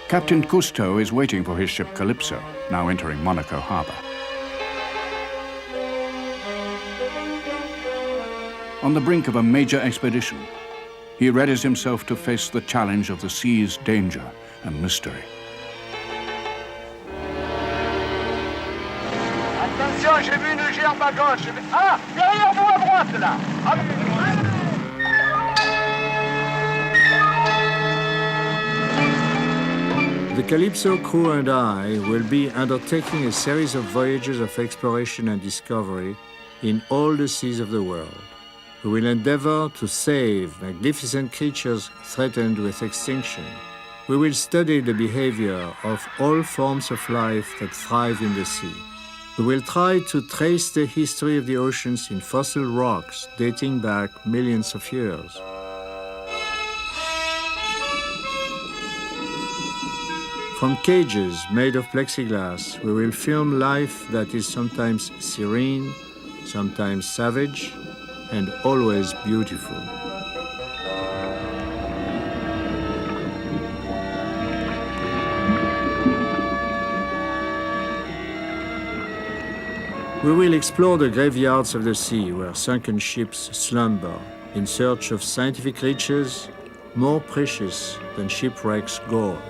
Captain Cousteau is waiting for his ship Calypso, now entering Monaco harbor. On the brink of a major expedition, he readies himself to face the challenge of the sea's danger and mystery. Attention, j'ai vu une gerbe à gauche. Ah, derrière vous à droite, là. The Calypso crew and I will be undertaking a series of voyages of exploration and discovery in all the seas of the world. We will endeavor to save magnificent creatures threatened with extinction. We will study the behavior of all forms of life that thrive in the sea. We will try to trace the history of the oceans in fossil rocks dating back millions of years. From cages made of plexiglass, we will film life that is sometimes serene, sometimes savage, and always beautiful. We will explore the graveyards of the sea where sunken ships slumber in search of scientific riches more precious than shipwrecks' gold.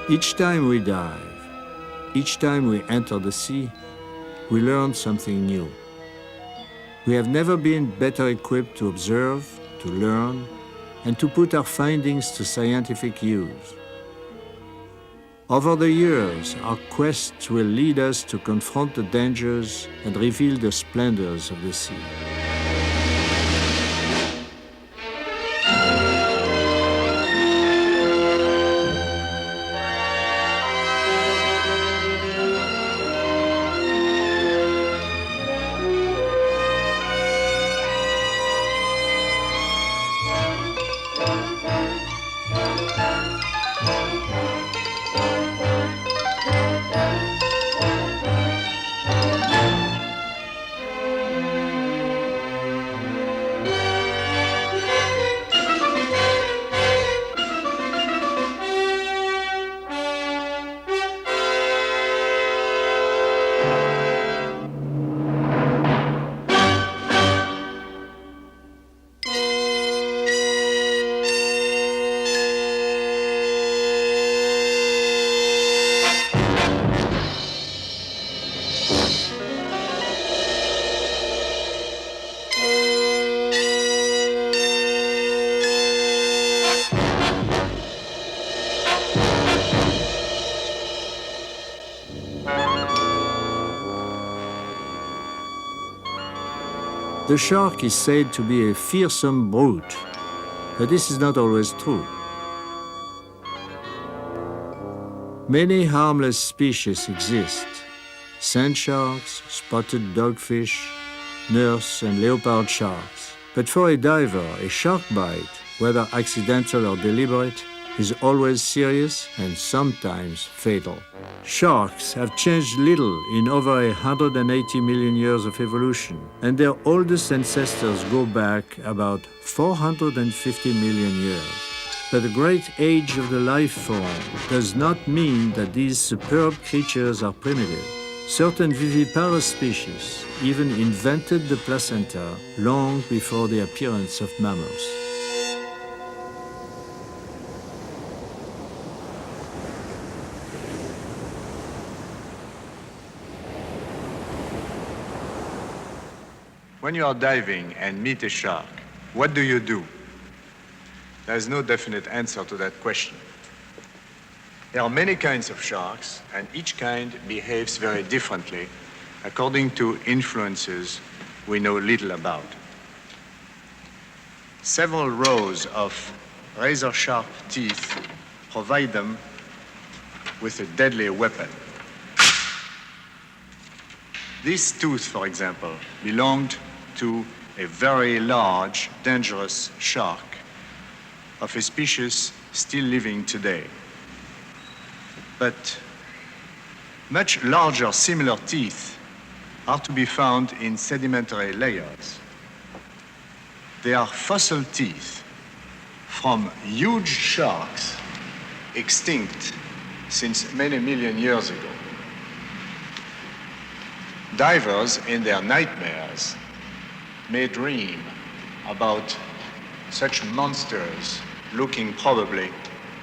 Each time we dive, each time we enter the sea, we learn something new. We have never been better equipped to observe, to learn, and to put our findings to scientific use. Over the years, our quests will lead us to confront the dangers and reveal the splendors of the sea. The shark is said to be a fearsome brute, but this is not always true. Many harmless species exist: sand sharks, spotted dogfish, nurse and leopard sharks. But for a diver, a shark bite, whether accidental or deliberate, is always serious and sometimes fatal. Sharks have changed little in over 180 million years of evolution, and their oldest ancestors go back about 450 million years. But the great age of the life form does not mean that these superb creatures are primitive. Certain viviparous species even invented the placenta long before the appearance of mammals. When you are diving and meet a shark, what do? There's no definite answer to that question. There are many kinds of sharks, and each kind behaves very differently according to influences we know little about. Several rows of razor-sharp teeth provide them with a deadly weapon. This tooth, for example, belonged to a very large, dangerous shark of a species still living today. but much larger similar teeth are to be found in sedimentary layers. They are fossil teeth from huge sharks extinct since many million years ago. Divers in their nightmares may dream about such monsters looking probably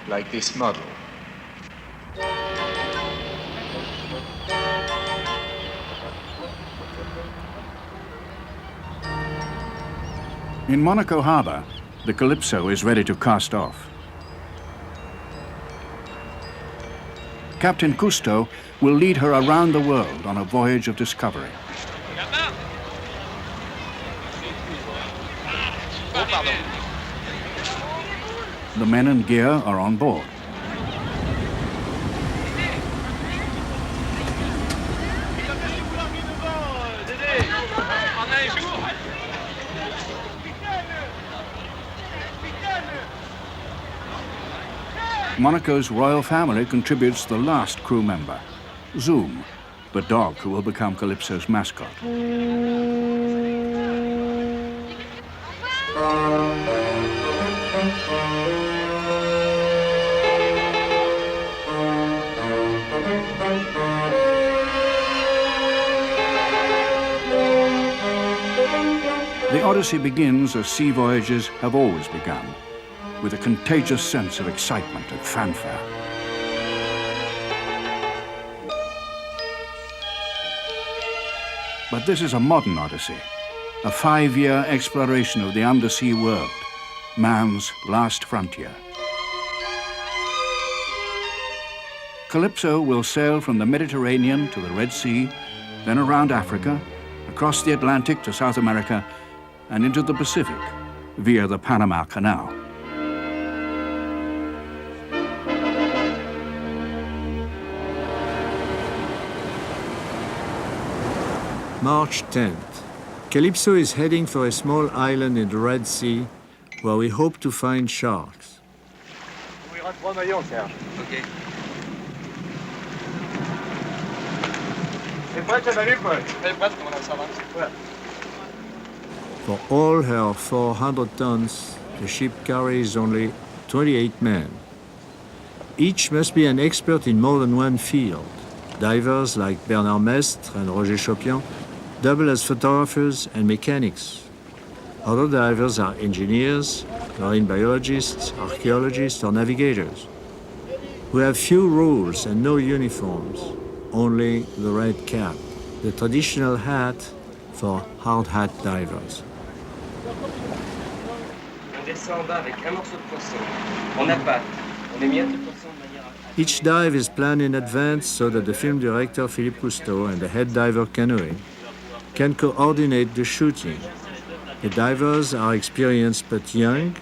like this model. In Monaco Harbor, the Calypso is ready to cast off. Captain Cousteau will lead her around the world on a voyage of discovery. The men and gear are on board. Monaco's royal family contributes the last crew member, Zoom, the dog who will become Calypso's mascot. The Odyssey begins as sea voyages have always begun, with a contagious sense of excitement and fanfare. But this is a modern Odyssey, a 5-year exploration of the undersea world, man's last frontier. Calypso will sail from the Mediterranean to the Red Sea, then around Africa, across the Atlantic to South America, and into the Pacific via the Panama Canal. March 10th. Calypso is heading for a small island in the Red Sea where we hope to find sharks. Ok. C'est prêt, ça va aller, Paul? C'est prêt, on a ça va. For all her 400 tons, the ship carries only 28 men. Each must be an expert in more than one field. Divers like Bernard Mestre and Roger Chopian double as photographers and mechanics. Other divers are engineers, marine biologists, archaeologists, or navigators. We have few rules and no uniforms, only the red cap, the traditional hat for hard hat divers. On descend en bas avec un morceau de poisson. On appâte. On émiette le poisson de manière à... Each dive is planned in advance so that the film director Philippe Cousteau and the head diver canoeing can coordinate the shooting. The divers are experienced but young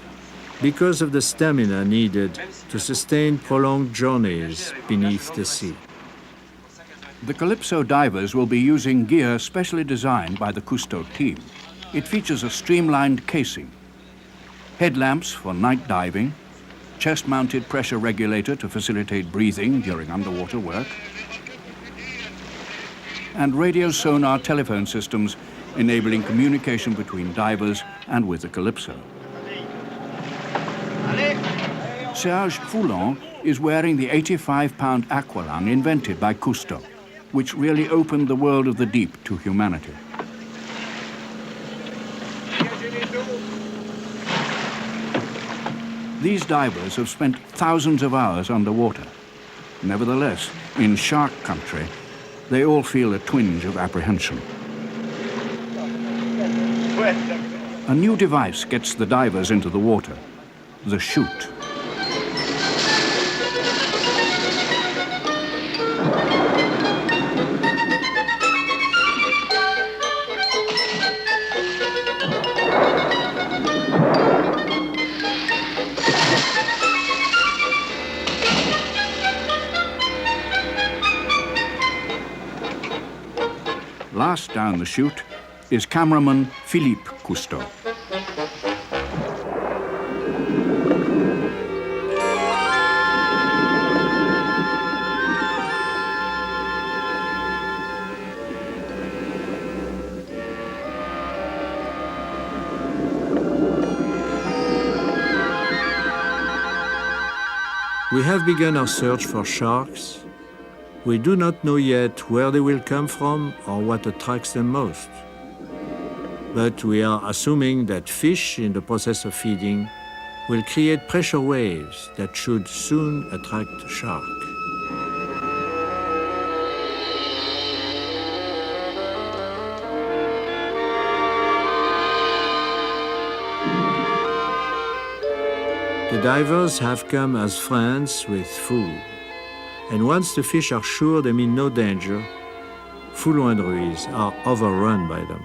because of the stamina needed to sustain prolonged journeys beneath the sea. The Calypso divers will be using gear specially designed by the Cousteau team. It features a streamlined casing, headlamps for night diving, chest-mounted pressure regulator to facilitate breathing during underwater work, and radio sonar telephone systems enabling communication between divers and with the Calypso. Serge Foulon is wearing the 85-pound aqualung invented by Cousteau, which really opened the world of the deep to humanity. These divers have spent thousands of hours underwater. Nevertheless, in shark country, they all feel a twinge of apprehension. A new device gets the divers into the water, the chute. Last down the chute is cameraman Philippe Cousteau. We have begun our search for sharks. We do not know yet where they will come from or what attracts them most. But we are assuming that fish in the process of feeding will create pressure waves that should soon attract shark. The divers have come as friends with food. And once the fish are sure they mean no danger, Foulon and Ruiz are overrun by them.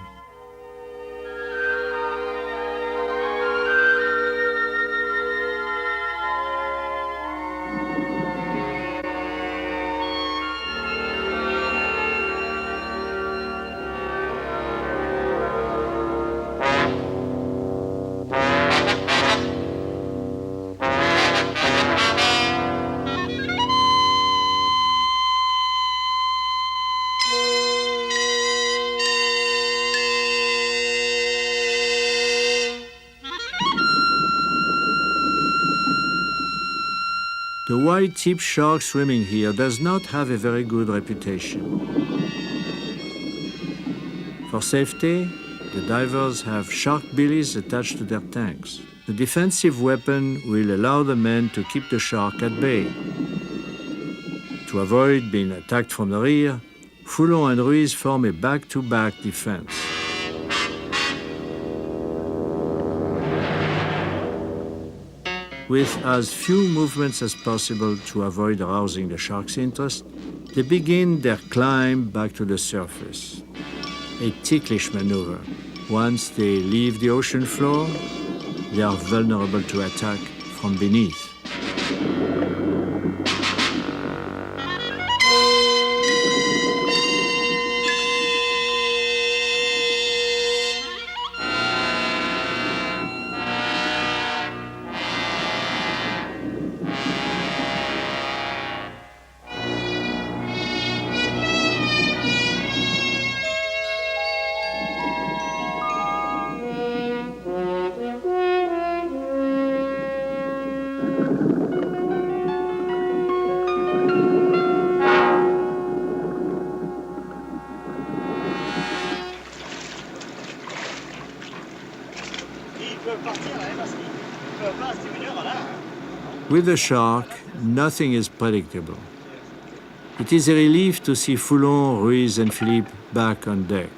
The white-tip shark swimming here does not have a very good reputation. For safety, the divers have shark billies attached to their tanks. The defensive weapon will allow the men to keep the shark at bay. To avoid being attacked from the rear, Foulon and Ruiz form a back-to-back defense. With as few movements as possible to avoid arousing the shark's interest, they begin their climb back to the surface. A ticklish maneuver. Once they leave the ocean floor, they are vulnerable to attack from beneath. With the shark, nothing is predictable. It is a relief to see Foulon, Ruiz, and Philippe back on deck.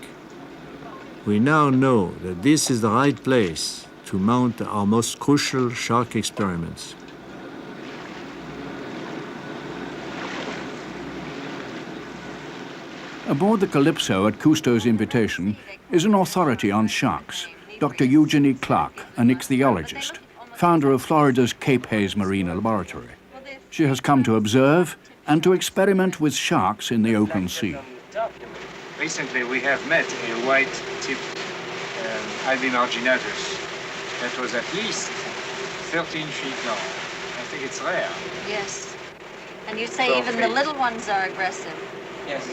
We now know that this is the right place to mount our most crucial shark experiments. Aboard the Calypso at Cousteau's invitation is an authority on sharks, Dr. Eugenie Clark, an ichthyologist, founder of Florida's Cape Hayes Marine Laboratory. She has come to observe and to experiment with sharks in the open sea. Recently, we have met a white-tipped Albi marginatus that was at least 13 feet long. I think it's rare. Yes. And you say even the little ones are aggressive. Yes,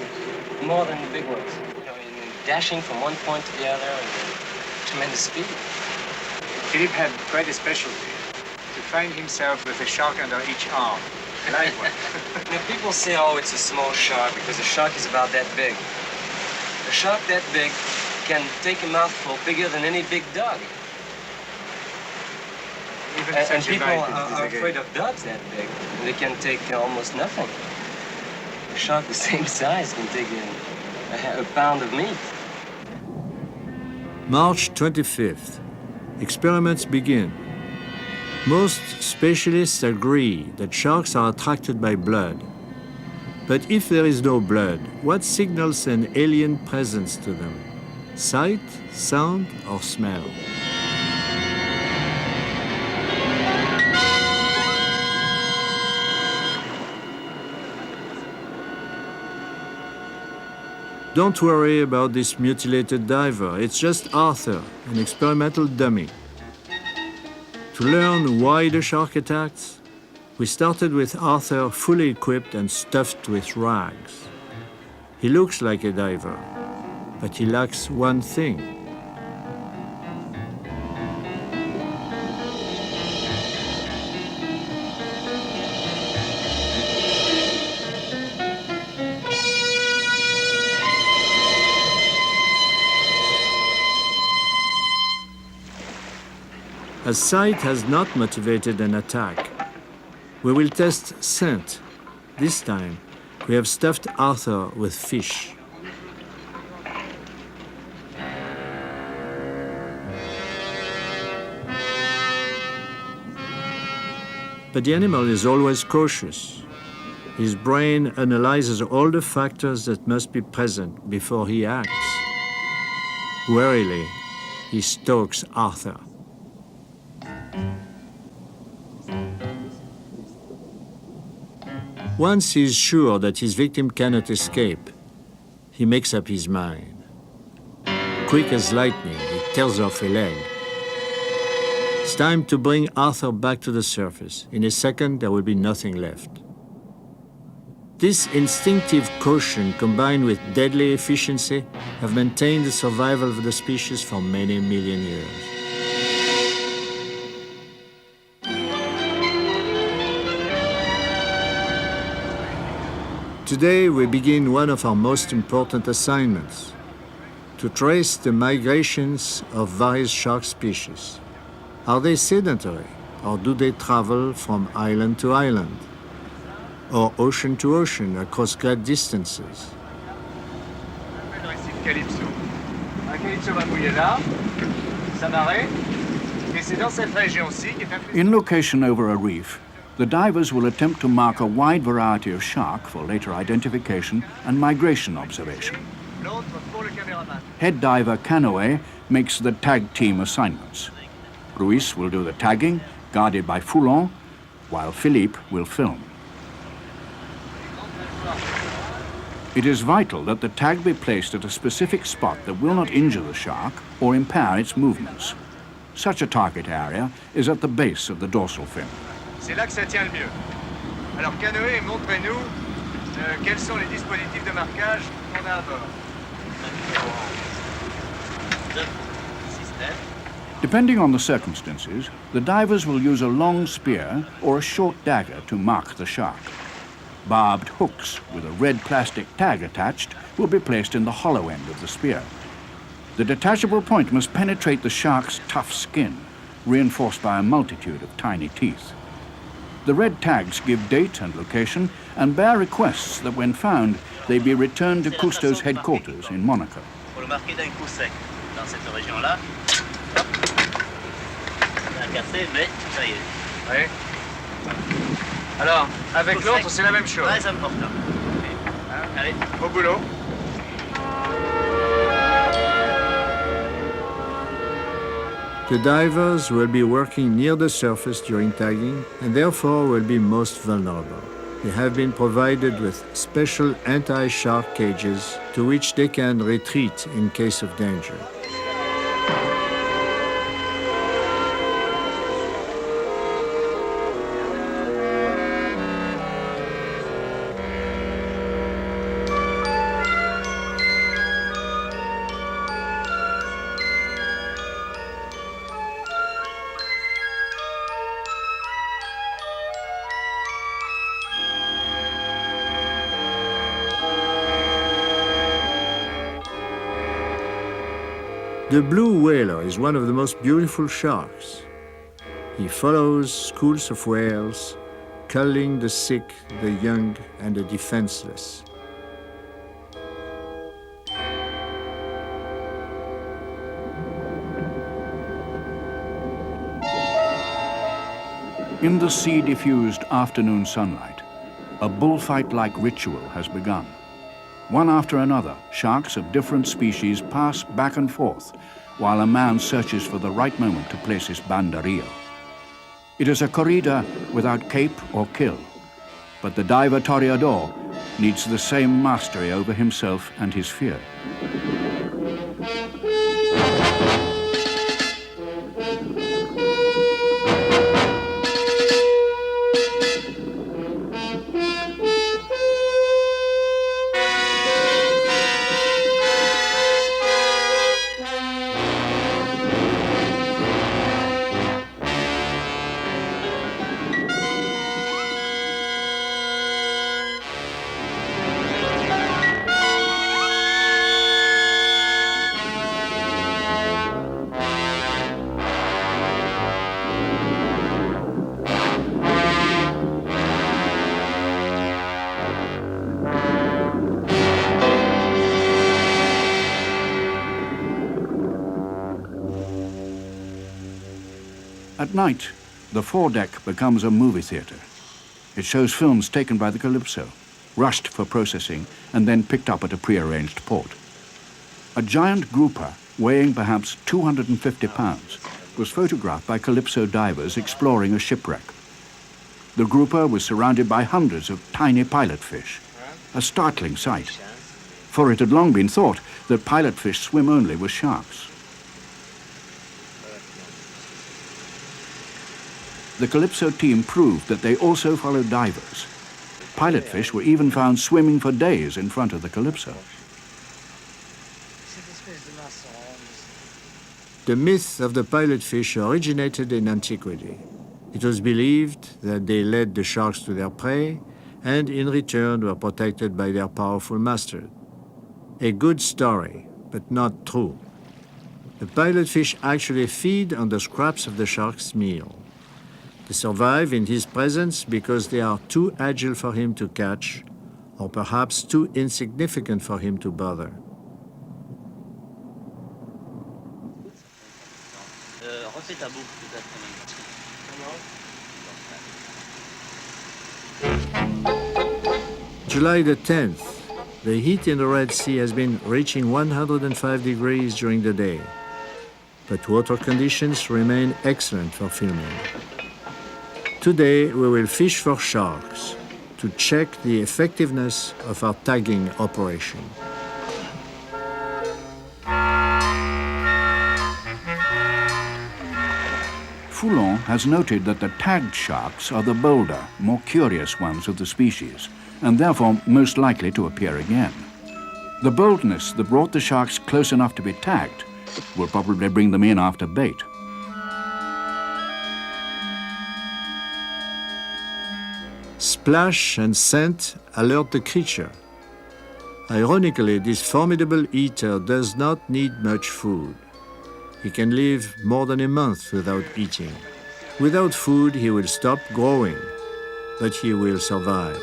more than the big ones. You know, in dashing from one point to the other and tremendous speed. Philippe had quite a specialty, to find himself with a shark under each arm. Like one. You know, people say, oh, it's a small shark because a shark is about that big. A shark that big can take a mouthful bigger than any big dog. Even And such a people bite is are again. afraid of dogs that big. They can take almost nothing. A shark the same size can take a pound of meat. March 25th. Experiments begin. Most specialists agree that sharks are attracted by blood. But if there is no blood, what signals an alien presence to them? Sight, sound, or smell? Don't worry about this mutilated diver. It's just Arthur, an experimental dummy. To learn why the shark attacks, we started with Arthur fully equipped and stuffed with rags. He looks like a diver, but he lacks one thing. As sight has not motivated an attack, we will test scent. This time, we have stuffed Arthur with fish. But the animal is always cautious. His brain analyzes all the factors that must be present before he acts. Warily, he stalks Arthur. Once he is sure that his victim cannot escape, he makes up his mind. Quick as lightning, he tears off a leg. It's time to bring Arthur back to the surface. In a second, there will be nothing left. This instinctive caution combined with deadly efficiency have maintained the survival of the species for many million years. Today, we begin one of our most important assignments, to trace the migrations of various shark species. Are they sedentary, or do they travel from island to island, or ocean to ocean across great distances? Le récif Calypso. Un Calypso va mouiller là, s'amarrer, et c'est dans cette région-ci qui est infestée. In location over a reef, the divers will attempt to mark a wide variety of shark for later identification and migration observation. L'autre pour le caméraman. Head diver Canoë makes the tag team assignments. Ruiz will do the tagging, guarded by Foulon, while Philippe will film. It is vital that the tag be placed at a specific spot that will not injure the shark or impair its movements. Such a target area is at the base of the dorsal fin. C'est là que ça tient le mieux. Alors Canoë, montrez-nous quels sont les dispositifs de marquage qu'on a à bord. Depending on the circumstances, the divers will use a long spear or a short dagger to mark the shark. Barbed hooks with a red plastic tag attached will be placed in the hollow end of the spear. The detachable point must penetrate the shark's tough skin, reinforced by a multitude of tiny teeth. The red tags give date and location and bear requests that when found, they be returned to Cousteau's headquarters in Monaco. Pour le marquer d'un coup sec dans cette région-là. Hop. Ça a cassé, mais ça y est. Oui. Alors, avec Coup l'autre, sec. c'est la même chose. Très important. Allez. Au boulot. The divers will be working near the surface during tagging and therefore will be most vulnerable. They have been provided with special anti-shark cages to which they can retreat in case of danger. The blue whaler is one of the most beautiful sharks. He follows schools of whales, culling the sick, the young, and the defenseless. In the sea-diffused afternoon sunlight, a bullfight-like ritual has begun. One after another, sharks of different species pass back and forth while a man searches for the right moment to place his banderillo. It is a corrida without cape or kill, but the diver toreador needs the same mastery over himself and his fear. At night, the foredeck becomes a movie theater. It shows films taken by the Calypso, rushed for processing, and then picked up at a prearranged port. A giant grouper, weighing perhaps 250 pounds, was photographed by Calypso divers exploring a shipwreck. The grouper was surrounded by hundreds of tiny pilotfish, a startling sight, for it had long been thought that pilotfish swim only with sharks. The Calypso team proved that they also followed divers. Pilotfish were even found swimming for days in front of the Calypso. The myth of the pilotfish originated in antiquity. It was believed that they led the sharks to their prey and in return were protected by their powerful master. A good story, but not true. The pilotfish actually feed on the scraps of the shark's meal. They survive in his presence because they are too agile for him to catch, or perhaps too insignificant for him to bother. Refais ta boucle peut-être. July the 10th, the heat in the Red Sea has been reaching 105 degrees during the day, but water conditions remain excellent for filming. Today, we will fish for sharks to check the effectiveness of our tagging operation. Foulon has noted that the tagged sharks are the bolder, more curious ones of the species, and therefore most likely to appear again. The boldness that brought the sharks close enough to be tagged will probably bring them in after bait. Splash and scent alert the creature. Ironically, this formidable eater does not need much food. He can live more than a month without eating. Without food, he will stop growing, but he will survive.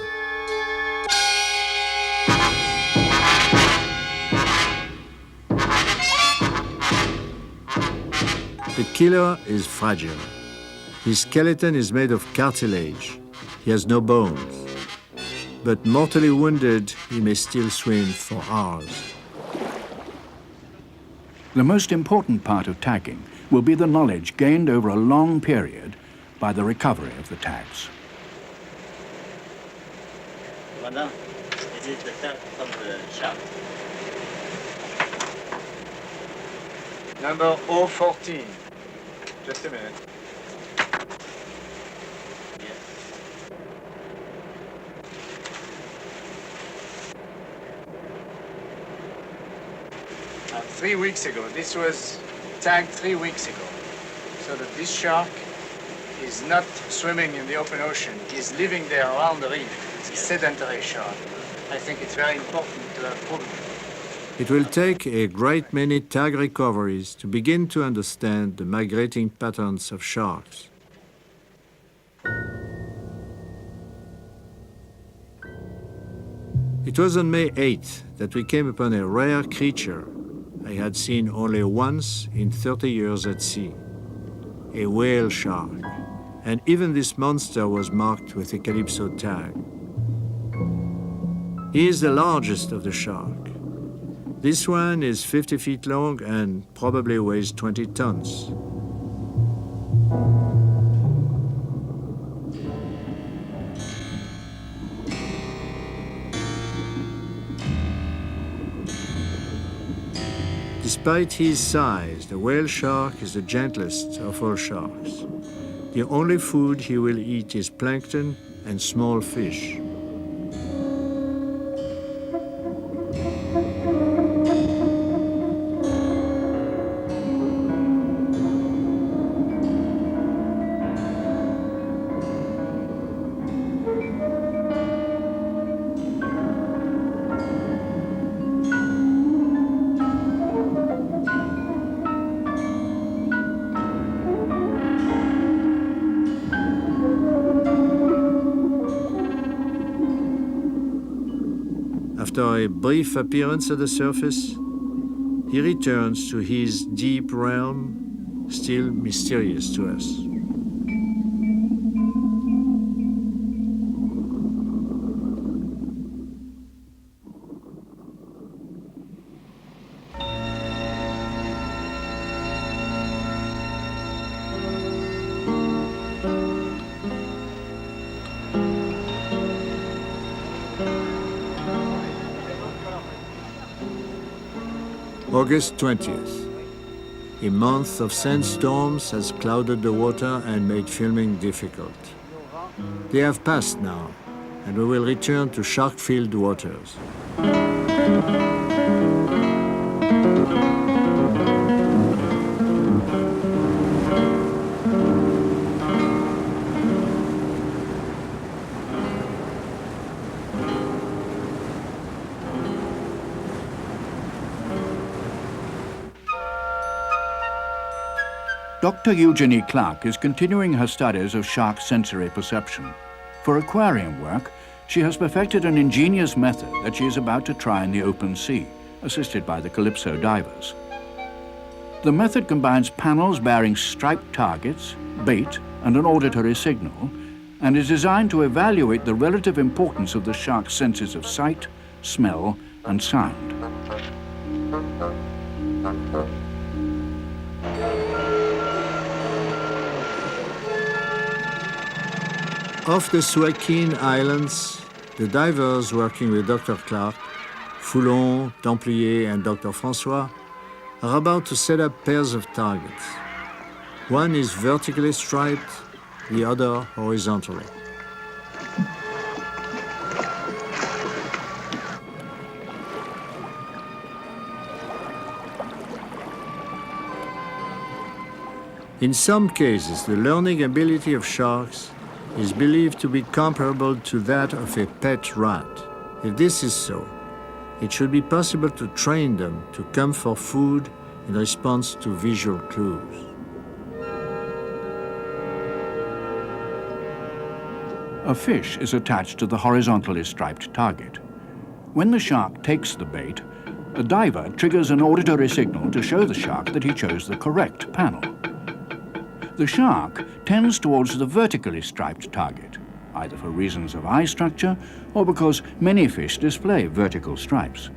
The killer is fragile. His skeleton is made of cartilage. He has no bones. But mortally wounded, he may still swim for hours. The most important part of tagging will be the knowledge gained over a long period by the recovery of the tags. Voilà. Essayer de faire comme le chat. Number 014. Just a minute. And 3 weeks ago, this was tagged 3 weeks ago, so that this shark is not swimming in the open ocean. He's living there around the reef. It's a sedentary shark. I think it's very important to have proven it. It will take a great many tag recoveries to begin to understand the migrating patterns of sharks. It was on May 8th that we came upon a rare creature I had seen only once in 30 years at sea, a whale shark, and even this monster was marked with a Calypso tag. He is the largest of the shark. This one is 50 feet long and probably weighs 20 tons. Despite his size, the whale shark is the gentlest of all sharks. The only food he will eat is plankton and small fish. After a brief appearance at the surface, he returns to his deep realm, still mysterious to us. August 20th. A month of sandstorms has clouded the water and made filming difficult. They have passed now, and we will return to shark-filled waters. Dr. Eugenie Clark is continuing her studies of shark sensory perception. For aquarium work, she has perfected an ingenious method that she is about to try in the open sea, assisted by the Calypso divers. The method combines panels bearing striped targets, bait, and an auditory signal, and is designed to evaluate the relative importance of the shark's senses of sight, smell, and sound. Off the Suakin Islands, the divers working with Dr. Clark, Foulon, Templier, and Dr. Francois are about to set up pairs of targets. One is vertically striped, the other horizontally. In some cases, the learning ability of sharks is believed to be comparable to that of a pet rat. If this is so, it should be possible to train them to come for food in response to visual clues. A fish is attached to the horizontally striped target. When the shark takes the bait, a diver triggers an auditory signal to show the shark that he chose the correct panel. The shark tends towards the vertically striped target, either for reasons of eye structure or because many fish display vertical stripes.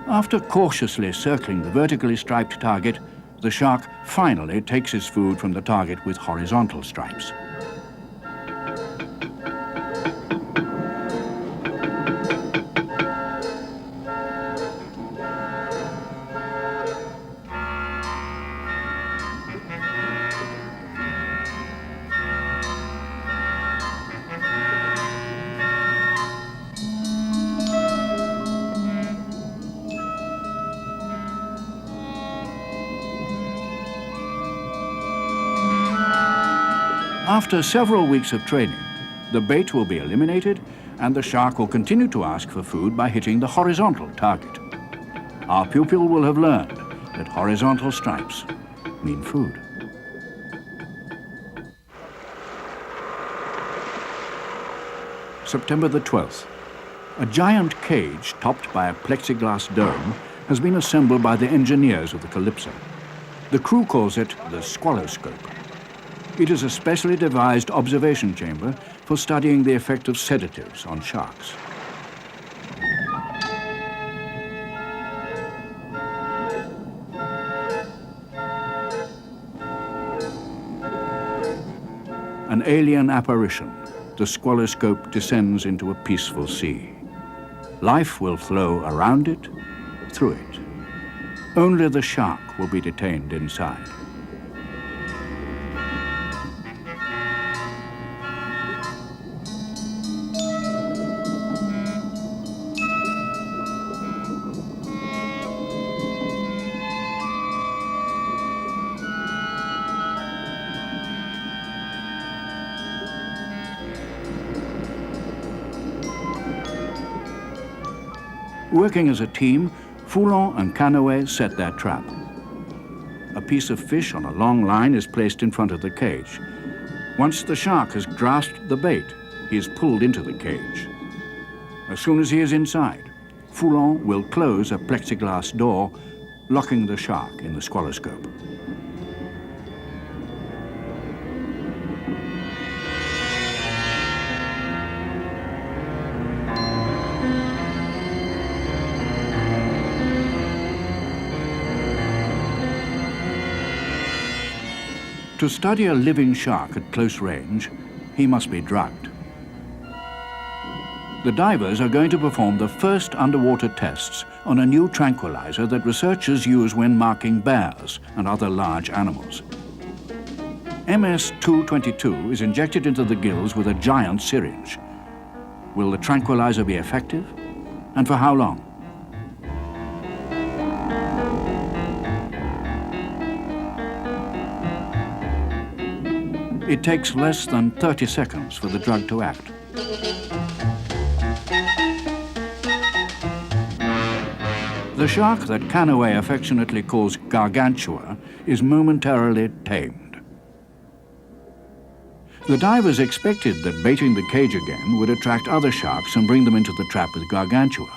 After cautiously circling the vertically striped target, the shark finally takes his food from the target with horizontal stripes. After several weeks of training, the bait will be eliminated and the shark will continue to ask for food by hitting the horizontal target. Our pupil will have learned that horizontal stripes mean food. September the 12th. A giant cage topped by a plexiglass dome has been assembled by the engineers of the Calypso. The crew calls it the squaloscope. It is a specially devised observation chamber for studying the effect of sedatives on sharks. An alien apparition, the squaloscope descends into a peaceful sea. Life will flow around it, through it. Only the shark will be detained inside. Working as a team, Foulon and Canoë set their trap. A piece of fish on a long line is placed in front of the cage. Once the shark has grasped the bait, he is pulled into the cage. As soon as he is inside, Foulon will close a plexiglass door, locking the shark in the squaloscope. To study a living shark at close range, he must be drugged. The divers are going to perform the first underwater tests on a new tranquilizer that researchers use when marking bears and other large animals. MS-222 is injected into the gills with a giant syringe. Will the tranquilizer be effective? And for how long? It takes less than 30 seconds for the drug to act. The shark that Canoe affectionately calls Gargantua is momentarily tamed. The divers expected that baiting the cage again would attract other sharks and bring them into the trap with Gargantua.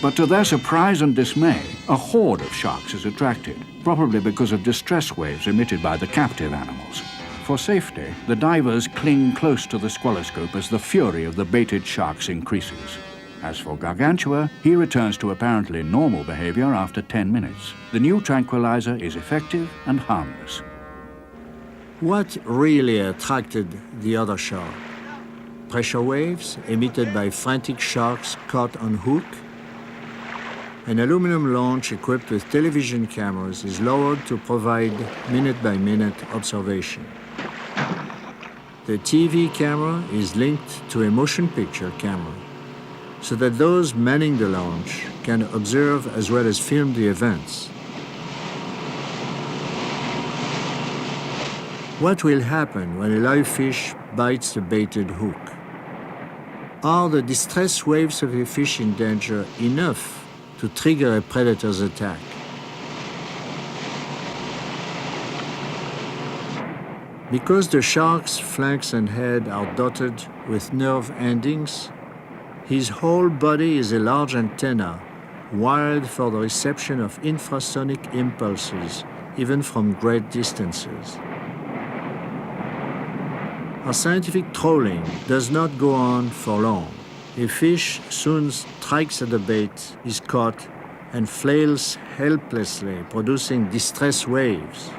But to their surprise and dismay, a horde of sharks is attracted, probably because of distress waves emitted by the captive animals. For safety, the divers cling close to the squaloscope as the fury of the baited sharks increases. As for Gargantua, he returns to apparently normal behavior after 10 minutes. The new tranquilizer is effective and harmless. What really attracted the other shark? Pressure waves emitted by frantic sharks caught on hook? An aluminum launch equipped with television cameras is lowered to provide minute-by-minute observation. The TV camera is linked to a motion picture camera so that those manning the launch can observe as well as film the events. What will happen when a live fish bites the baited hook? Are the distress waves of a fish in danger enough to trigger a predator's attack? Because the shark's flanks and head are dotted with nerve endings, his whole body is a large antenna wired for the reception of infrasonic impulses, even from great distances. Our scientific trolling does not go on for long. A fish soon strikes at the bait, is caught, and flails helplessly, producing distress waves.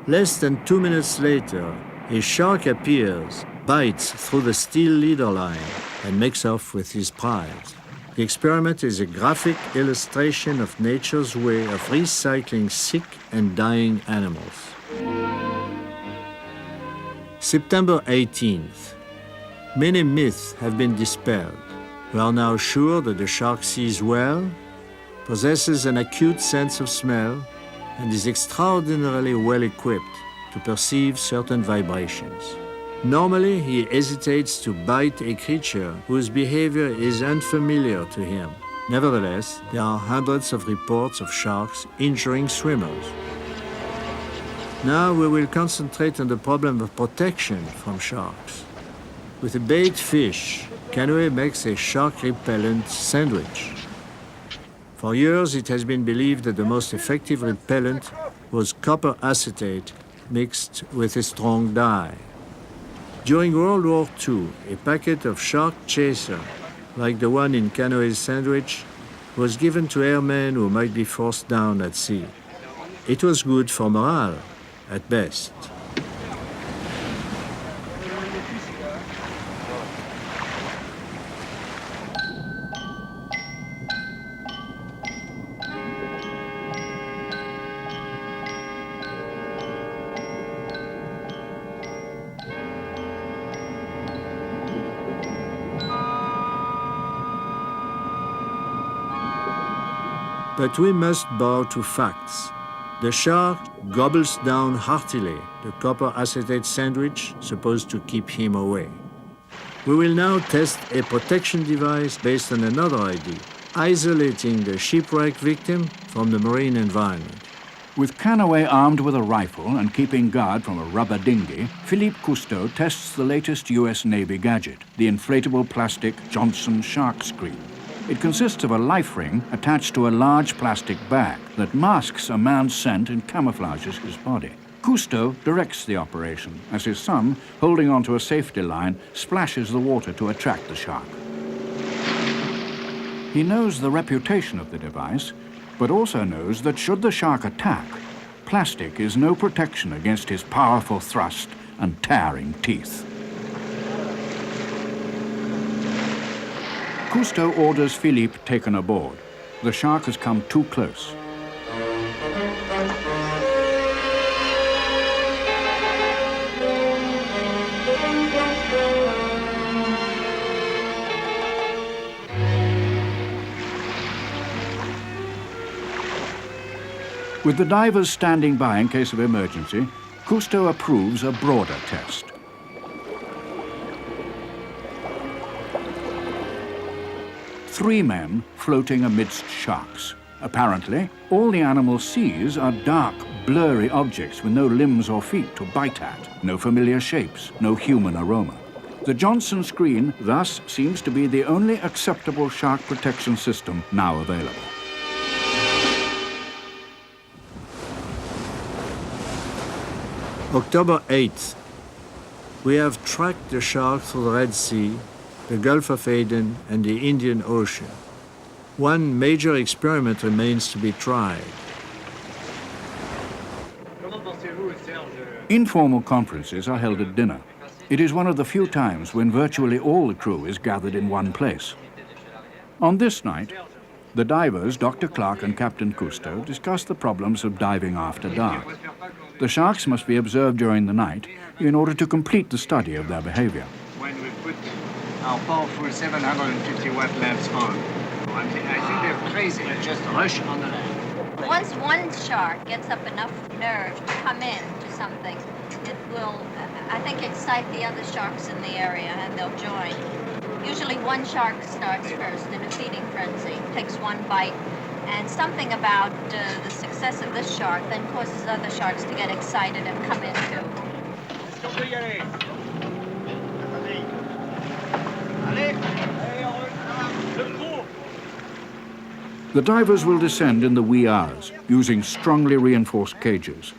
Less than 2 minutes later, a shark appears, bites through the steel leader line, and makes off with his prize. The experiment is a graphic illustration of nature's way of recycling sick and dying animals. September 18th. Many myths have been dispelled. We are now sure that the shark sees well, possesses an acute sense of smell, and is extraordinarily well equipped to perceive certain vibrations. Normally, he hesitates to bite a creature whose behavior is unfamiliar to him. Nevertheless, there are hundreds of reports of sharks injuring swimmers. Now we will concentrate on the problem of protection from sharks. With a bait fish, Canoe makes a shark-repellent sandwich. For years, it has been believed that the most effective repellent was copper acetate mixed with a strong dye. During World War II, a packet of shark chaser, like the one in Canoe's sandwich, was given to airmen who might be forced down at sea. It was good for morale, at best. But we must bow to facts. The shark gobbles down heartily the copper acetate sandwich supposed to keep him away. We will now test a protection device based on another idea, isolating the shipwreck victim from the marine environment. With Canoe armed with a rifle and keeping guard from a rubber dinghy, Philippe Cousteau tests the latest US Navy gadget, the inflatable plastic Johnson shark screen. It consists of a life ring attached to a large plastic bag that masks a man's scent and camouflages his body. Cousteau directs the operation as his son, holding onto a safety line, splashes the water to attract the shark. He knows the reputation of the device, but also knows that should the shark attack, plastic is no protection against his powerful thrust and tearing teeth. Cousteau orders Philippe taken aboard. The shark has come too close. With the divers standing by in case of emergency, Cousteau approves a broader test. Three men floating amidst sharks. Apparently, all the animal sees are dark, blurry objects with no limbs or feet to bite at, no familiar shapes, no human aroma. The Johnson screen thus seems to be the only acceptable shark protection system now available. October 8th. We have tracked the shark through the Red Sea, the Gulf of Aden, and the Indian Ocean. One major experiment remains to be tried. Informal conferences are held at dinner. It is one of the few times when virtually all the crew is gathered in one place. On this night, the divers, Dr. Clark and Captain Cousteau, discuss the problems of diving after dark. The sharks must be observed during the night in order to complete the study of their behavior. When we put our powerful 750 watt lamps on, I think they're crazy. They just rush on the land. Once one shark gets up enough nerve to come in to something, it will, I think, excite the other sharks in the area and they'll join. Usually one shark starts first in a feeding frenzy, takes one bite, and something about the success of this shark then causes other sharks to get excited and come in too. The divers will descend in the wee hours, using strongly reinforced cages.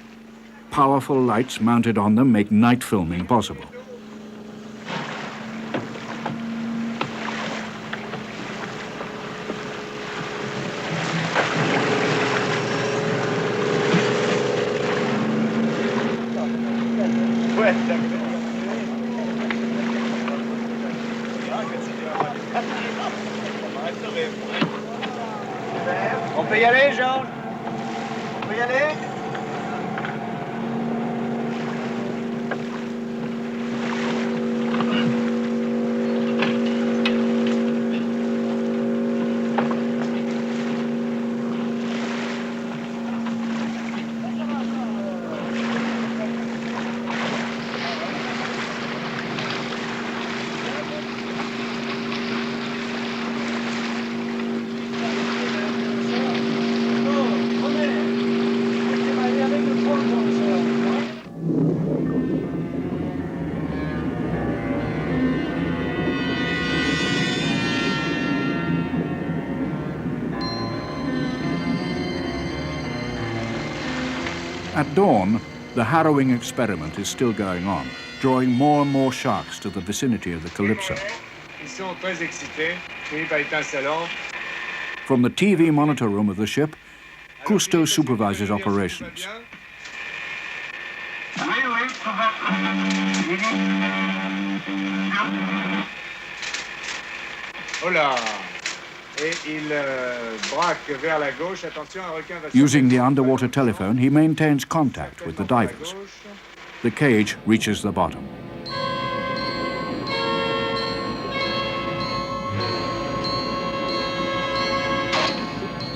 Powerful lights mounted on them make night filming possible. On peut y aller, Jean? On peut y aller? At dawn, the harrowing experiment is still going on, drawing more and more sharks to the vicinity of the Calypso. Ils sont très excités. Philippe a éteint sa lampe. From the TV monitor room of the ship, Cousteau supervises operations. Hola. Et il braque vers la gauche. Attention, un requin va Using the underwater telephone, he maintains contact with the divers. The cage reaches the bottom.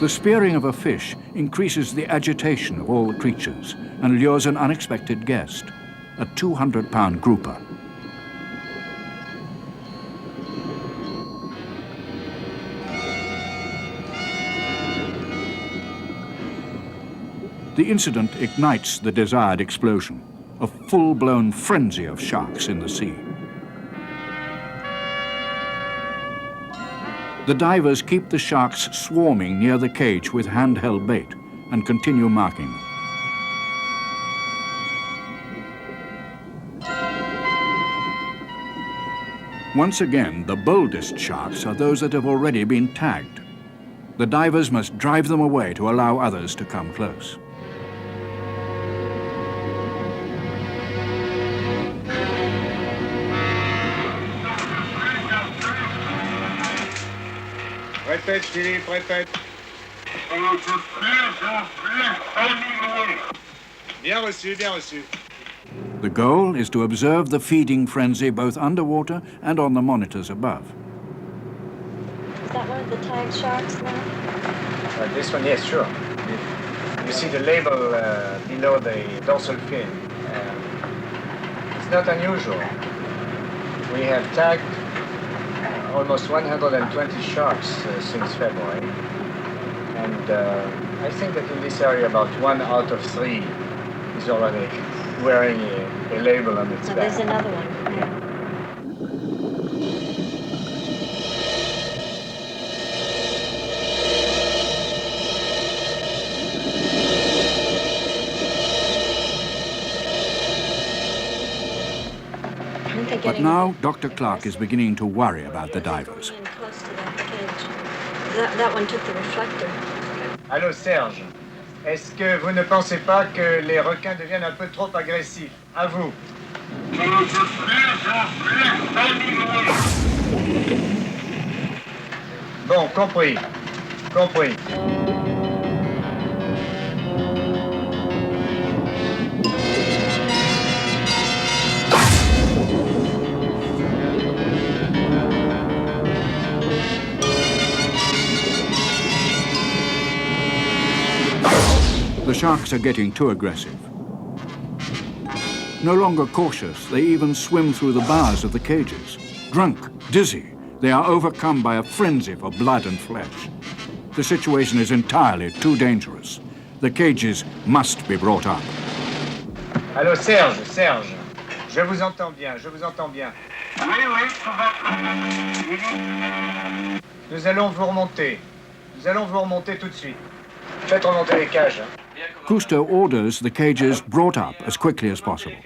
The spearing of a fish increases the agitation of all the creatures and lures an unexpected guest, a 200-pound grouper. The incident ignites the desired explosion, a full-blown frenzy of sharks in the sea. The divers keep the sharks swarming near the cage with handheld bait and continue marking them. Once again, the boldest sharks are those that have already been tagged. The divers must drive them away to allow others to come close. Répète, Philippe, répète. Bien reçu, bien reçu. The goal is to observe the feeding frenzy both underwater and on the monitors above. Is that one of the tagged sharks now? This one, yes, sure. You see the label below the dorsal fin. It's not unusual. We have tagged almost 120 sharks since February. And I think that in this area about 1 out of 3 is already wearing a label on its So back. there's another one. But now Dr. Clark is beginning to worry about the divers. Close to that cage. That one took the reflector. Allô Serge, est-ce que vous ne pensez pas que les requins deviennent un peu trop agressifs? À vous. Bon, compris. Compris. The sharks are getting too aggressive. No longer cautious, they even swim through the bars of the cages. Drunk, dizzy, they are overcome by a frenzy for blood and flesh. The situation is entirely too dangerous. The cages must be brought up. Allô Serge, Serge. Je vous entends bien, je vous entends bien. Nous allons vous remonter. Nous allons vous remonter tout de suite. Faites remonter les cages. Hein. Cousteau orders the cages brought up as quickly as possible.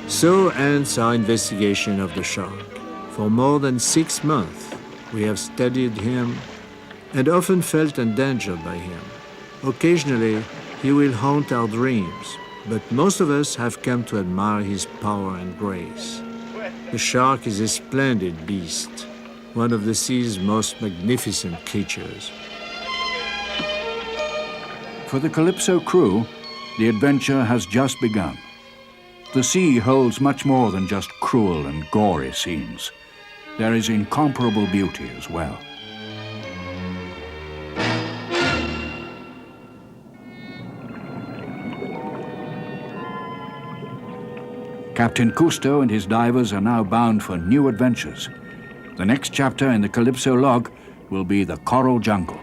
So ends our investigation of the shark. For more than 6 months, we have studied him and often felt endangered by him. Occasionally, he will haunt our dreams, but most of us have come to admire his power and grace. The shark is a splendid beast, one of the sea's most magnificent creatures. For the Calypso crew, the adventure has just begun. The sea holds much more than just cruel and gory scenes. There is incomparable beauty as well. Captain Cousteau and his divers are now bound for new adventures. The next chapter in the Calypso log will be the coral jungle.